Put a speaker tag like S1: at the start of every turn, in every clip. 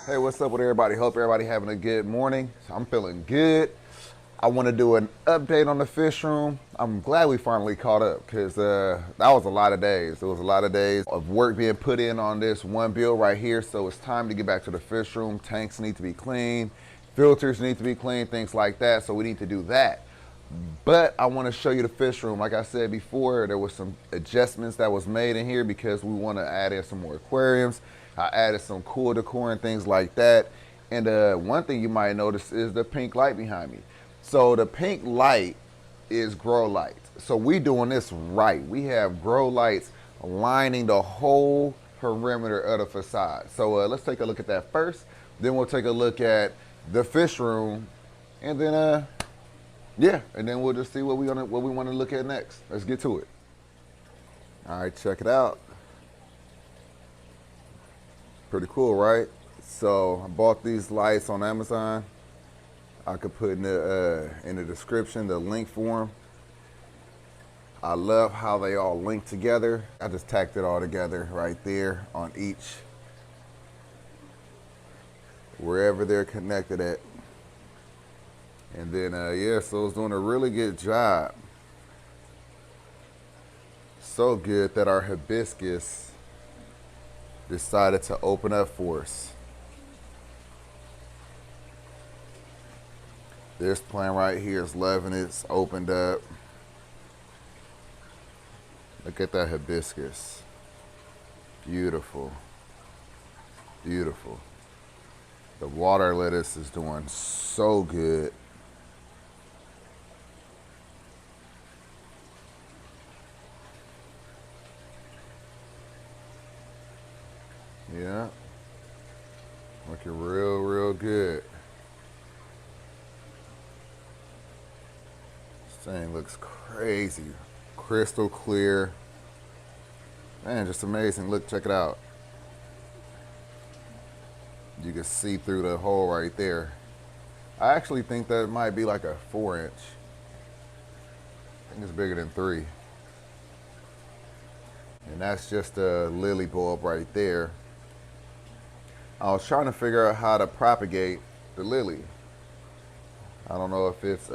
S1: Hey, what's up with everybody? Hope everybody having a good morning. I'm feeling good. I want to do an update on the fish room. I'm glad we finally caught up because that was a lot of days. It was a lot of days of work being put in on this one build right here. So it's time to get back to the fish room. Tanks need to be clean, filters need to be clean, things like that. So we need to do that. But I want to show you the fish room. Like I said before, there was some adjustments that was made in here because we want to add in some more aquariums. I added some cool decor and things like that. And one thing you might notice is the pink light behind me. So the pink light is grow lights. So we doing this right. We have grow lights lining the whole perimeter of the facade. So let's take a look at that first. Then we'll take a look at the fish room, and then yeah, and then we'll just see what we want to look at next. Let's get to it. All right, check it out. Pretty cool, right? So I bought these lights on Amazon. I could put in the description the link for them. I love how they all link together. I just tacked it all together right there on each, wherever they're connected at. And then, yeah, so it's doing a really good job. So good that our hibiscus decided to open up for us. This plant right here is loving it. It's opened up. Look at that hibiscus. Beautiful. Beautiful. The water lettuce is doing so good. Yeah, looking real, real good. This thing looks crazy. Crystal clear. Man, just amazing. Look, check it out. You can see through the hole right there. I actually think that might be like a 4-inch. I think it's bigger than 3. And that's just a lily bulb right there. I was trying to figure out how to propagate the lily. I don't know if it's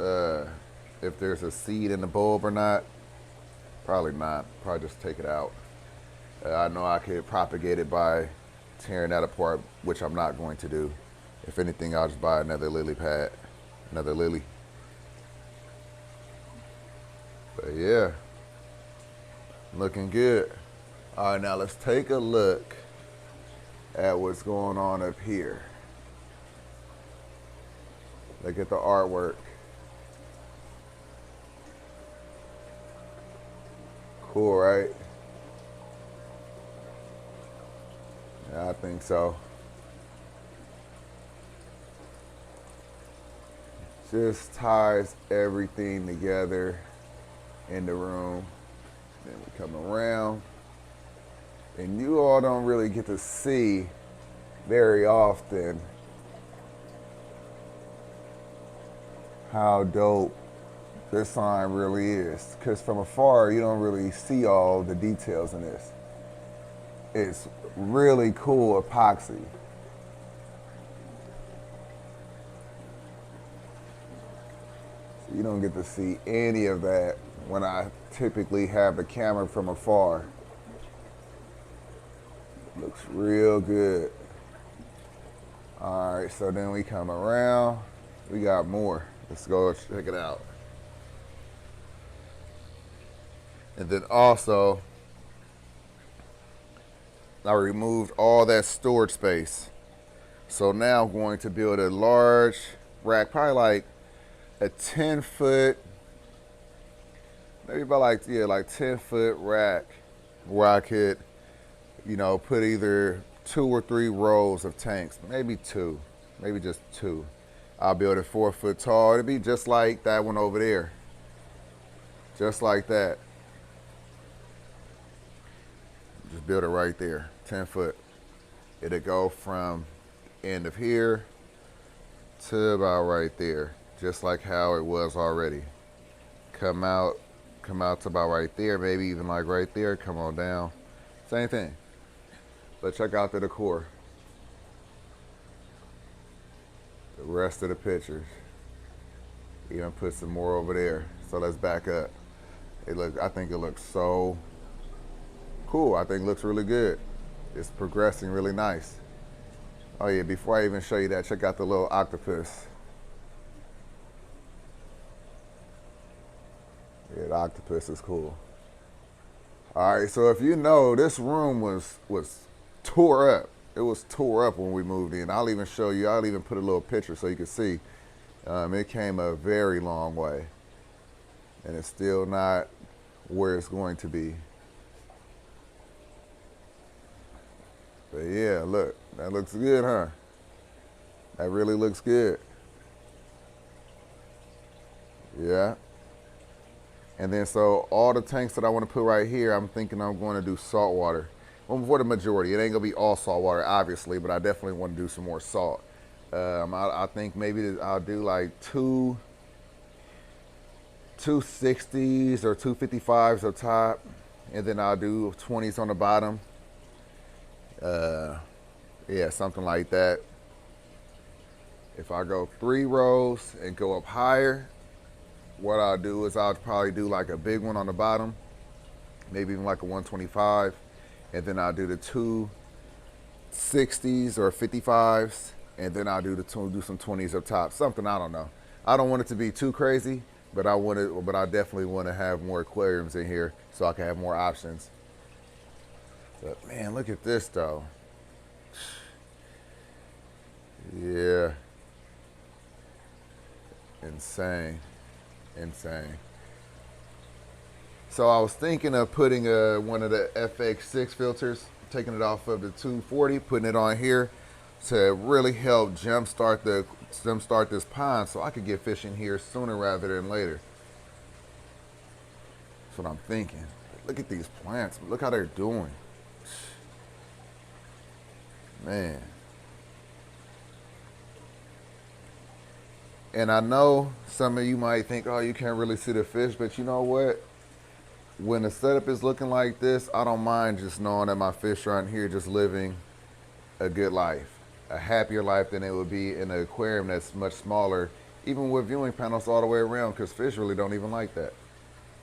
S1: if there's a seed in the bulb or not. Probably not. Probably just take it out. I know I could propagate it by tearing that apart, which I'm not going to do. If anything, I'll just buy another lily pad, another lily. But yeah, looking good. All right, now let's take a look at what's going on up here. Look at the artwork. Cool, right? Yeah, I think so. Just ties everything together in the room. Then we come around. And you all don't really get to see very often how dope this sign really is. Because from afar, you don't really see all the details in this. It's really cool epoxy. So you don't get to see any of that when I typically have the camera from afar. Looks real good. All right, so then we come around. We got more. Let's go check it out. And then also, I removed all that storage space. So now I'm going to build a large rack, probably like a 10-foot, maybe about like 10-foot rack where I could, you know, put either 2 or 3 rows of tanks, maybe 2, maybe just 2. I'll build it 4 foot tall. It'll be just like that one over there. Just like that. Just build it right there, 10 foot. It'll go from end of here to about right there, just like how it was already. Come out to about right there, maybe even like right there, come on down. Same thing. But check out the decor. the rest of the pictures. Even put some more over there. So let's back up. I think it looks so cool. I think it looks really good. It's progressing really nice. Oh yeah, before I even show you that, check out the little octopus. Yeah, the octopus is cool. All right, so if you know, this room was tore up. It was tore up when we moved in. I'll even show you. I'll even put a little picture so you can see. It came a very long way, and it's still not where it's going to be. But yeah, look, that looks good, huh? That really looks good. Yeah. And then so all the tanks that I want to put right here, I'm thinking I'm going to do salt water. Well, for the majority, it ain't gonna be all salt water, obviously, but I definitely want to do some more salt. I think maybe I'll do like two 260s or 255s up top, and then I'll do 20s on the bottom. Yeah, something like that. If I go 3 rows and go up higher, what I'll do is I'll probably do like a big one on the bottom, maybe even like a 125, and then I'll do the 260s or 55s, and then I'll do some 20s up top. Something, I don't know. I don't want it to be too crazy, but I definitely want to have more aquariums in here so I can have more options. But man, look at this though. Yeah. Insane. Insane. So I was thinking of putting one of the FX6 filters, taking it off of the 240, putting it on here to really help jumpstart this pond so I could get fish in here sooner rather than later. That's what I'm thinking. Look at these plants. Look how they're doing. Man. And I know some of you might think, oh, you can't really see the fish, but you know what? When the setup is looking like this, I don't mind just knowing that my fish are in here just living a good life, a happier life than it would be in an aquarium that's much smaller, even with viewing panels all the way around, because fish really don't even like that.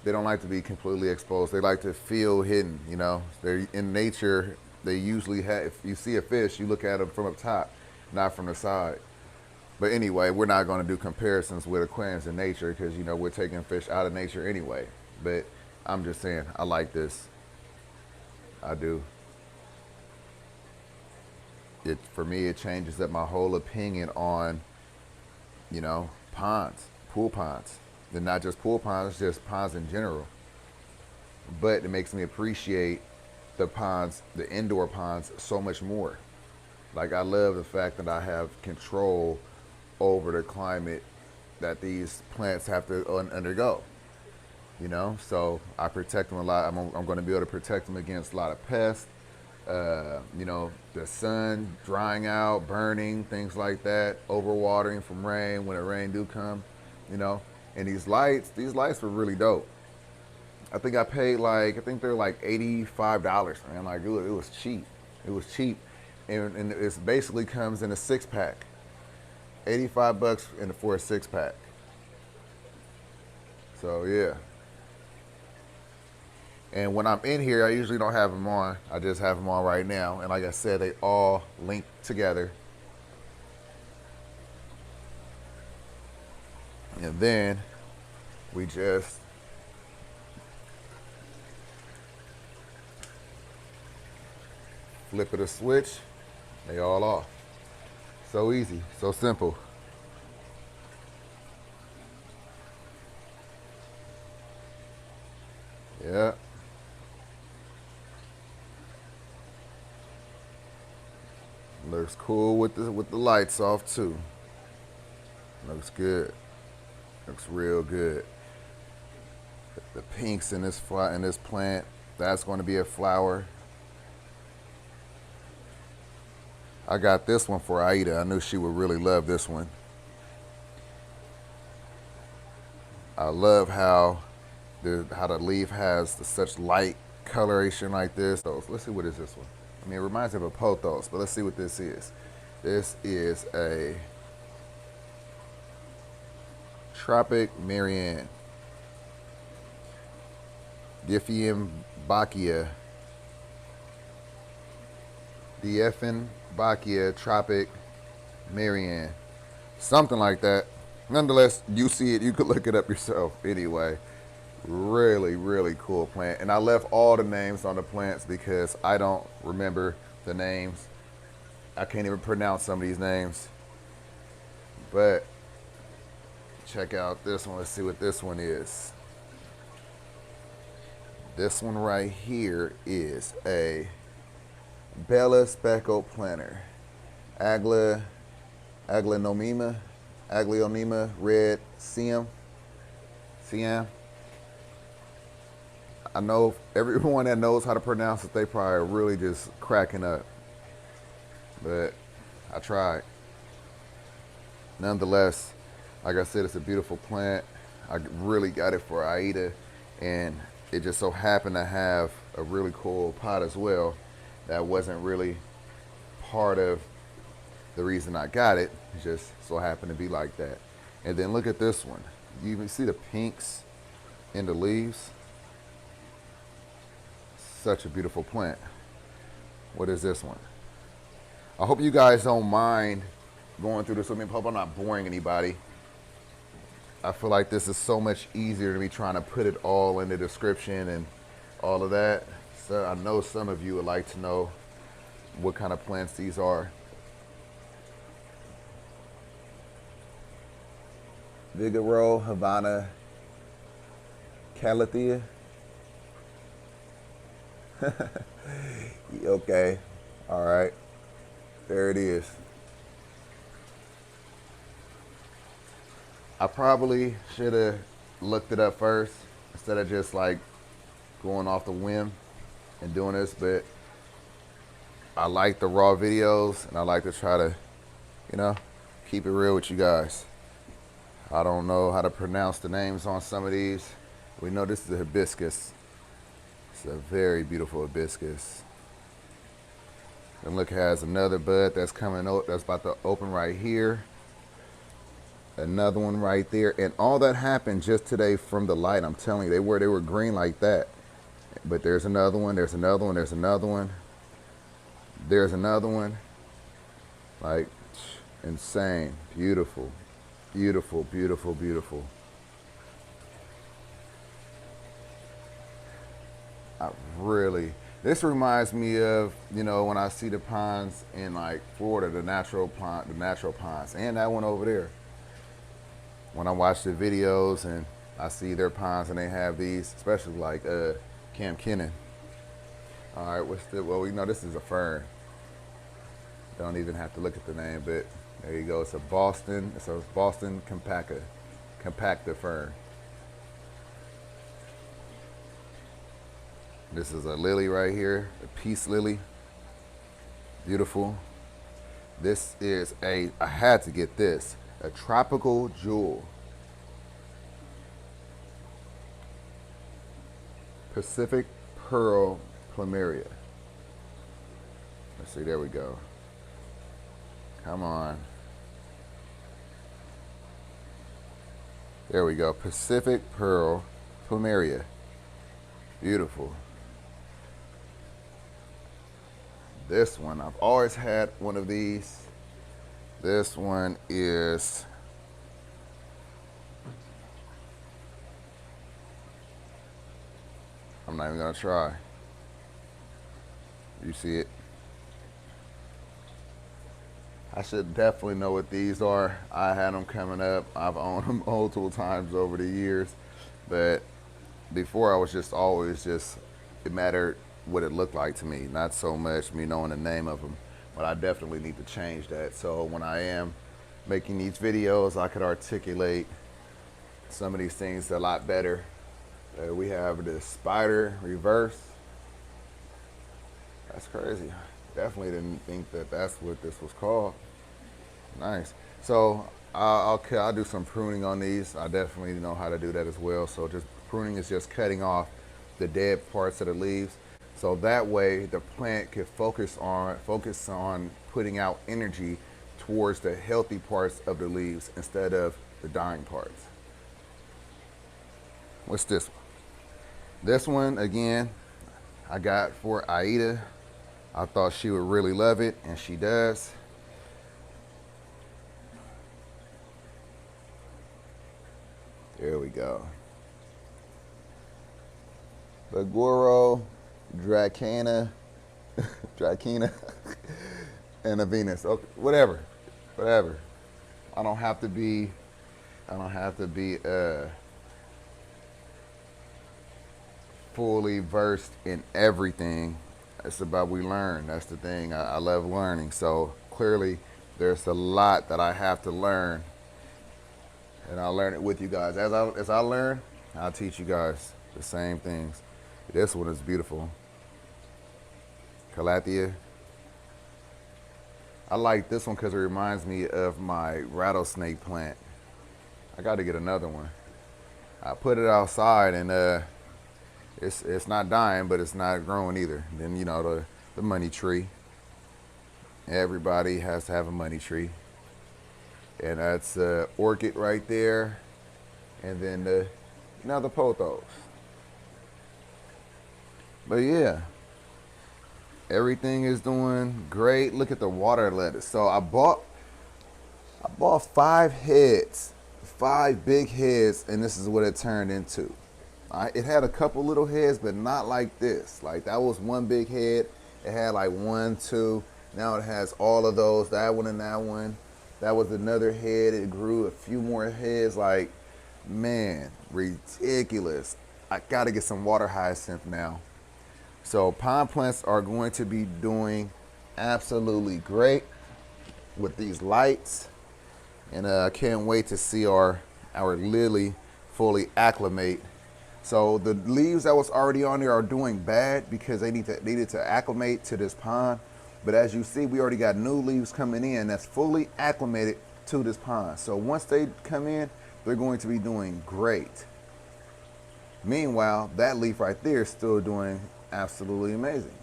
S1: They don't like to be completely exposed. They like to feel hidden, you know? They're in nature, they usually have, if you see a fish, you look at them from up top, not from the side. But anyway, we're not going to do comparisons with aquariums in nature because, you know, we're taking fish out of nature anyway. But I'm just saying, I like this. I do. For me, it changes up my whole opinion on, you know, ponds, pool ponds. And not just pool ponds, just ponds in general. But it makes me appreciate the ponds, the indoor ponds, so much more. Like, I love the fact that I have control over the climate that these plants have to undergo, you know? So I protect them a lot. I'm going to be able to protect them against a lot of pests, you know, the sun drying out, burning, things like that, overwatering from rain when the rain do come, you know? And these lights were really dope. I think I paid they're like $85, man. Like, it was cheap. It was cheap. And it basically comes in a 6-pack. $85 for a 6-pack. So yeah. And when I'm in here, I usually don't have them on. I just have them on right now. And like I said, they all link together. And then we just flip it a switch, they all off. So easy, so simple. Yeah. Looks cool with the lights off too. Looks good. Looks real good. The pinks in this plant, that's going to be a flower. I got this one for Aida. I knew she would really love this one. I love how the leaf has such light coloration like this. So let's see, what is this one? I mean, it reminds me of a pothos, but let's see what this is. This is a Tropic Marianne. Dieffenbachia. Dieffenbachia Tropic Marianne. Something like that. Nonetheless, you see it, you could look it up yourself. Anyway, really, really cool plant. And I left all the names on the plants because I don't remember the names. I can't even pronounce some of these names. But check out this one. Let's see what this one is. This one right here is a Bella Speckled Planter. Aglaonema Red Siam. I know everyone that knows how to pronounce it, they probably are really just cracking up. But I tried. Nonetheless, like I said, it's a beautiful plant. I really got it for Aida, and it just so happened to have a really cool pot as well. That wasn't really part of the reason I got it. It just so happened to be like that. And then look at this one. You even see the pinks in the leaves. Such a beautiful plant. What is this one? I hope you guys don't mind going through this with me. I hope I'm not boring anybody. I feel like this is so much easier to me trying to put it all in the description and all of that. So I know some of you would like to know what kind of plants these are. Figaro Havana Calathea. Okay, all right, there it is. I probably should have looked it up first instead of just like going off the whim and doing this, but I like the raw videos and I like to try to, keep it real with you guys. I don't know how to pronounce the names on some of these. We know this is a hibiscus. It's a very beautiful hibiscus. And look, it has another bud that's coming out, that's about to open right here. Another one right there. And all that happened just today from the light. I'm telling you, they were green like that. But there's another one, there's another one, there's another one. There's another one. Like, insane. Beautiful. Beautiful, beautiful, beautiful. This reminds me of, when I see the ponds in like Florida, the natural ponds, and that one over there. When I watch the videos and I see their ponds and they have these, especially like Camp Kennan. All right, well, we know this is a fern. Don't even have to look at the name, but there you go. It's a Boston compacta fern. This is a lily right here, a peace lily. Beautiful. This is I had to get this, a tropical jewel. Pacific Pearl Plumeria. Let's see, there we go. Come on. There we go. Pacific Pearl Plumeria. Beautiful. This one, I've always had one of these. This one is I'm not even gonna try. You see it? I should definitely know what these are. I had them coming up. I've owned them multiple times over the years. But before I was it mattered what it looked like to me, not so much me knowing the name of them. But I definitely need to change that. So when I am making these videos, I could articulate some of these things a lot better. We have the spider reverse. That's crazy. Definitely didn't think that that's what this was called. Nice. So I'll do some pruning on these. I definitely know how to do that as well. So just pruning is just cutting off the dead parts of the leaves. So that way the plant can focus on putting out energy towards the healthy parts of the leaves instead of the dying parts. What's this one? This one, again, I got for Aida. I thought she would really love it, and she does. There we go. The Goro, Drakena, Drakena, and a Venus. Okay, whatever. I don't have to be fully versed in everything. It's about we learn. That's the thing. I love learning. So clearly there's a lot that I have to learn. And I'll learn it with you guys. As I learn, I'll teach you guys the same things. This one is beautiful. Calathea. I like this one because it reminds me of my rattlesnake plant. I got to get another one. I put it outside and it's not dying, but it's not growing either. Then you know the money tree. Everybody has to have a money tree, and that's orchid right there, and then the pothos. But yeah, everything is doing great. Look at the water lettuce. So I bought 5 heads, 5 big heads, and this is what it turned into. It had a couple little heads, but not like this. Like that was one big head. It had like 1, 2. Now it has all of those, that one and that one. That was another head. It grew a few more heads. Like, man, ridiculous. I gotta get some water hyacinth now. So pond plants are going to be doing absolutely great with these lights. And I can't wait to see our lily fully acclimate. So the leaves that was already on there are doing bad because they needed to acclimate to this pond. But as you see, we already got new leaves coming in that's fully acclimated to this pond. So once they come in, they're going to be doing great. Meanwhile, that leaf right there is still doing absolutely amazing.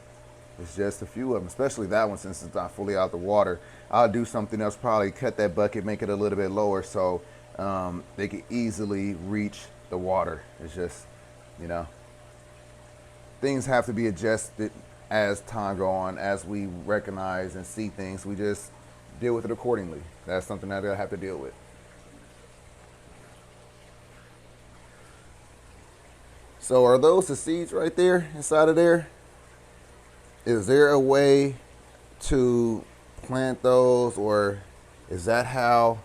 S1: It's just a few of them, especially that one since it's not fully out the water. I'll do something else, probably cut that bucket, make it a little bit lower so they can easily reach the water. It's just, you know, things have to be adjusted as time go on, as we recognize and see things. We just deal with it accordingly. That's something that I have to deal with. So are those the seeds right there inside of there? Is there a way to plant those, or is that how,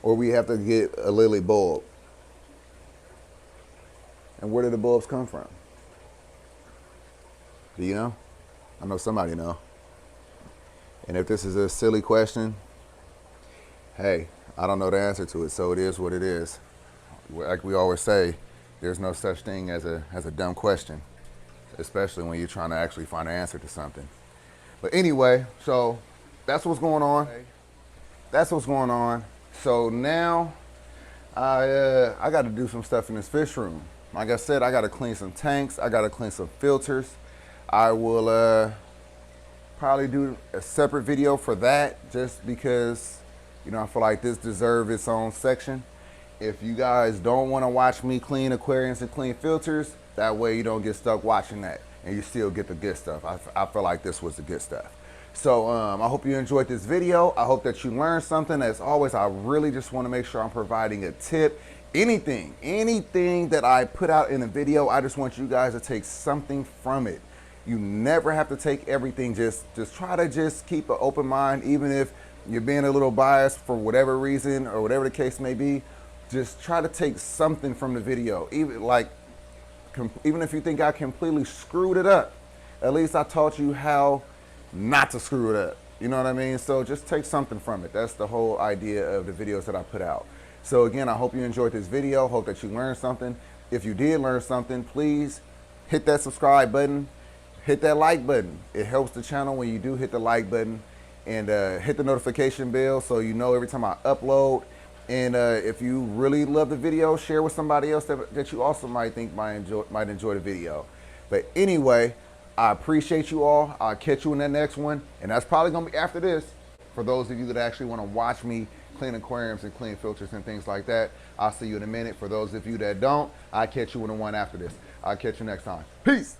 S1: or we have to get a lily bulb? And where do the bulbs come from? Do you know? I know somebody know. And if this is a silly question, hey, I don't know the answer to it, so it is what it is. Like we always say, there's no such thing as a dumb question, especially when you're trying to actually find an answer to something. But anyway, so that's what's going on. That's what's going on. So now I got to do some stuff in this fish room. Like I said, I got to clean some tanks. I got to clean some filters. I will probably do a separate video for that just because, you know, I feel like this deserves its own section. If you guys don't want to watch me clean aquariums and clean filters, that way you don't get stuck watching that and you still get the good stuff. I feel like this was the good stuff. So I hope you enjoyed this video. I hope that you learned something. As always, I really just want to make sure I'm providing a tip. Anything that I put out in a video, I just want you guys to take something from it. You never have to take everything. Just try to just keep an open mind, even if you're being a little biased for whatever reason or whatever the case may be. Just try to take something from the video. Even if you think I completely screwed it up, at least I taught you how not to screw it up. You know what I mean? So just take something from it. That's the whole idea of the videos that I put out. So again, I hope you enjoyed this video. Hope that you learned something. If you did learn something, please hit that subscribe button. Hit that like button. It helps the channel when you do hit the like button, and hit the notification bell so you know every time I upload. And if you really love the video, share with somebody else that you also might think might enjoy the video. But anyway, I appreciate you all. I'll catch you in that next one. And that's probably going to be after this for those of you that actually want to watch me clean aquariums and clean filters and things like that. I'll see you in a minute. For those of you that don't, I'll catch you in the one after this. I'll catch you next time. Peace.